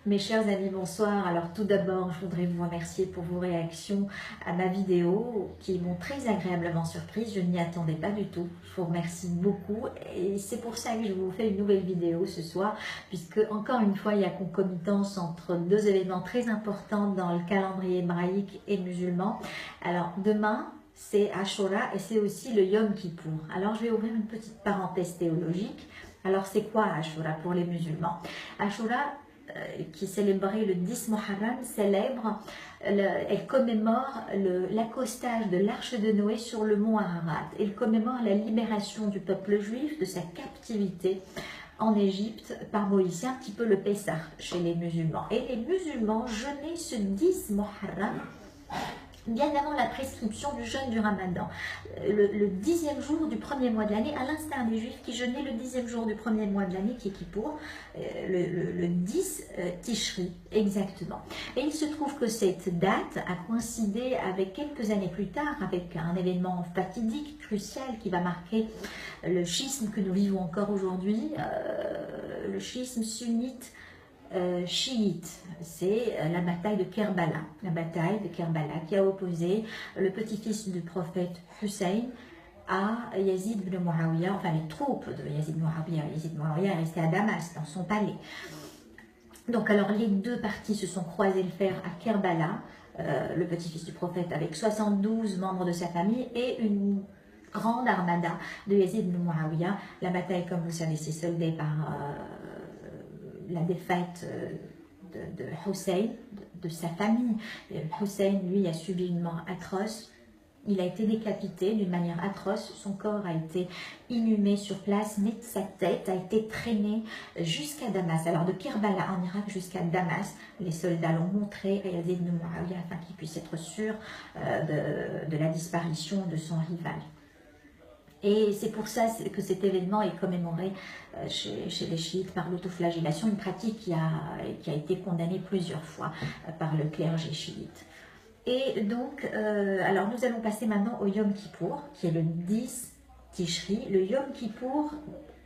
Mes chers amis, bonsoir. Alors tout d'abord, je voudrais vous remercier pour vos réactions à ma vidéo qui m'ont très agréablement surprise. Je n'y attendais pas du tout. Je vous remercie beaucoup et c'est pour ça que je vous fais une nouvelle vidéo ce soir, puisque encore une fois, il y a concomitance entre deux événements très importants dans le calendrier hébraïque et musulman. Alors demain, c'est Ashura et c'est aussi le Yom Kippour. Alors je vais ouvrir une petite parenthèse théologique. Alors c'est quoi Ashura pour les musulmans? Ashura, qui est célébrée le 10 Muharram, elle commémore l'accostage de l'arche de Noé sur le mont Ararat. Elle commémore la libération du peuple juif de sa captivité en Égypte par Moïse. C'est un petit peu le Pessah chez les musulmans. Et les musulmans jeûnaient ce 10 Muharram bien avant la prescription du jeûne du Ramadan, le 10e jour du premier mois de l'année, à l'instar des Juifs qui jeûnaient le 10e jour du premier mois de l'année, qui est Kippour, le 10 Tishri, exactement. Et il se trouve que cette date a coïncidé avec quelques années plus tard, avec un événement fatidique, crucial, qui va marquer le schisme que nous vivons encore aujourd'hui, le schisme sunnite, chiite, c'est la bataille de Kerbala, qui a opposé le petit-fils du prophète Hussein à Yazid ibn Muawiyah, enfin les troupes de Yazid ibn Muawiyah. Yazid ibn Muawiyah est resté à Damas, dans son palais. Donc alors les deux parties se sont croisées le fer à Kerbala, le petit-fils du prophète avec 72 membres de sa famille et une grande armada de Yazid ibn Muawiyah. La bataille, comme vous savez, s'est soldée par la défaite de Hussein, de sa famille. Hussein, lui, a subi une mort atroce. Il a été décapité d'une manière atroce. Son corps a été inhumé sur place, mais sa tête a été traînée jusqu'à Damas. Alors de Kerbala en Irak jusqu'à Damas, les soldats l'ont montré à Yazid ibn Muawiyah afin qu'il puisse être sûr de la disparition de son rival. Et c'est pour ça que cet événement est commémoré chez les chiites par l'autoflagellation, une pratique qui a été condamnée plusieurs fois par le clergé chiite. Et donc, alors nous allons passer maintenant au Yom Kippour, qui est le 10 Tishri. Le Yom Kippour,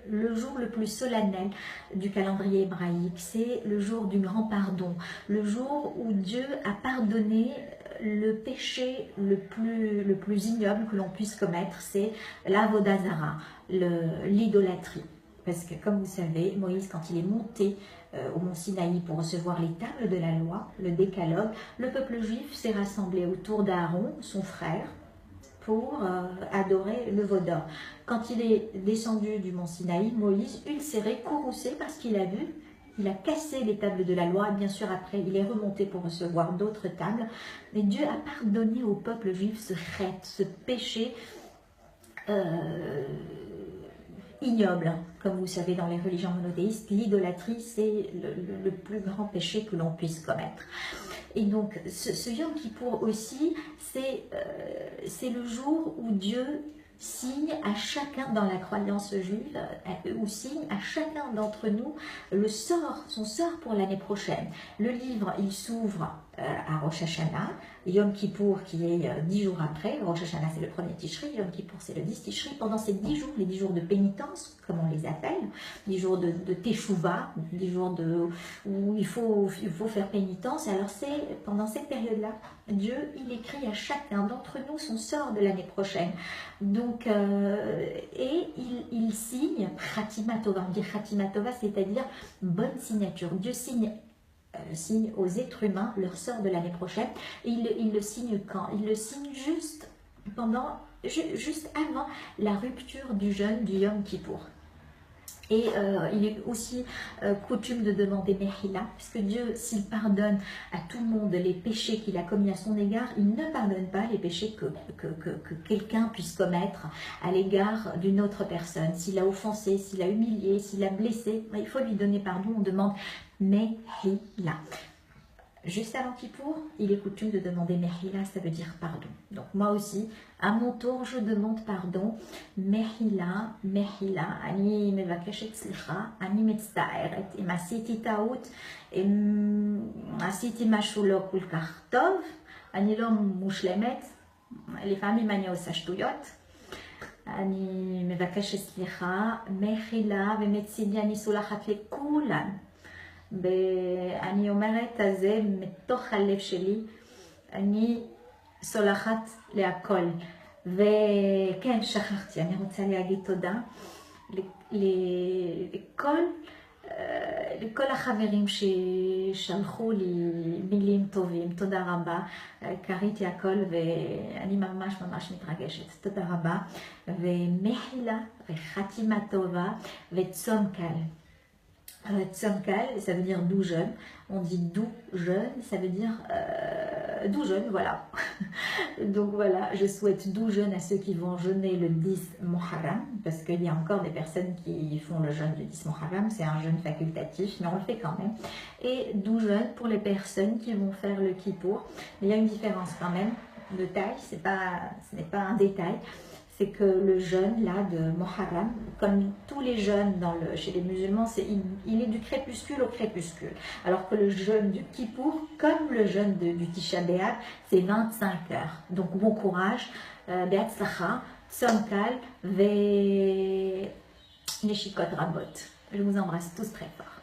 le jour le plus solennel du calendrier hébraïque, c'est le jour du grand pardon, le jour où Dieu a pardonné le péché le plus ignoble que l'on puisse commettre, c'est l'Avodah Zara, l'idolâtrie. Parce que comme vous savez, Moïse, quand il est monté au mont Sinaï pour recevoir les tables de la loi, le décalogue, le peuple juif s'est rassemblé autour d'Aaron, son frère, pour adorer le veau d'or. Quand il est descendu du mont Sinaï, Moïse, ulcéré, courroucé parce qu'il a vu, il a cassé les tables de la loi, et bien sûr après il est remonté pour recevoir d'autres tables, mais Dieu a pardonné au peuple juif ce chet, ce péché ignoble. Comme vous savez, dans les religions monothéistes, l'idolâtrie c'est le plus grand péché que l'on puisse commettre. Et donc ce Yom Kippour aussi, c'est le jour où Dieu signe à chacun dans la croyance juive, ou signe à chacun d'entre nous son sort pour l'année prochaine. Le livre, il s'ouvre à Rosh Hashanah, Yom Kippour qui est 10 jours après. Rosh Hashanah c'est le premier Tishri, Yom Kippour c'est le 10 Tishri. Pendant ces 10 jours, les 10 jours de pénitence, comme on les appelle, 10 jours de Teshuvah, 10 jours où il faut faire pénitence. Et alors c'est pendant cette période-là, Dieu, il écrit à chacun d'entre nous son sort de l'année prochaine. Donc, et il signe Khatima Tova, on dit Khatima Tova, c'est-à-dire bonne signature. Dieu signe aux êtres humains leur sort de l'année prochaine. Et il le signe quand? Il le signe juste avant la rupture du jeûne du Yom Kippour. Et il est aussi coutume de demander Mehila, puisque Dieu, s'il pardonne à tout le monde les péchés qu'il a commis à son égard, il ne pardonne pas les péchés que quelqu'un puisse commettre à l'égard d'une autre personne. S'il a offensé, s'il a humilié, s'il a blessé, il faut lui donner pardon, on demande Mehila. Juste avant Kippour, il est coutume de demander Mehila, ça veut dire pardon. Donc moi aussi, à mon tour, je demande pardon. Mehila, Ani mevakeshet slicha, Ani metztaeret, im asiti taout, im asiti משהו לא כל כך טוב, אני לא מושלמת, לפעמים אני עושה שטויות. אני מבקשת סליחה, מחילה, ומצידי אני סולחת לכולן. אני אומרת את זה מתוך הלב שלי, אני סולחת להכל. וכן, שכחתי, אני רוצה להגיד תודה לכל החברים ששלחו לי מילים טובים, תודה רבה, קראתי הכל ואני ממש מתרגשת, תודה רבה, ומחילה וחתימה טובה וצום קל. Tsum kal, ça veut dire doux jeune. On dit doux jeune, ça veut dire doux jeune, voilà. Donc voilà, je souhaite doux jeune à ceux qui vont jeûner le 10 Muharram, parce qu'il y a encore des personnes qui font le jeûne du 10 Muharram, c'est un jeûne facultatif, mais on le fait quand même. Et doux jeune pour les personnes qui vont faire le Kippour. Mais il y a une différence quand même de taille, ce n'est pas un détail. C'est que le jeûne là de Muharram, comme tous les jeûnes chez les musulmans, il est du crépuscule au crépuscule. Alors que le jeûne du Kippour, comme le jeûne du Tisha B'Av, c'est 25 heures. Donc bon courage, Be'atzlacha, Tzom Kal, Neshikot Rabot. Je vous embrasse tous très fort.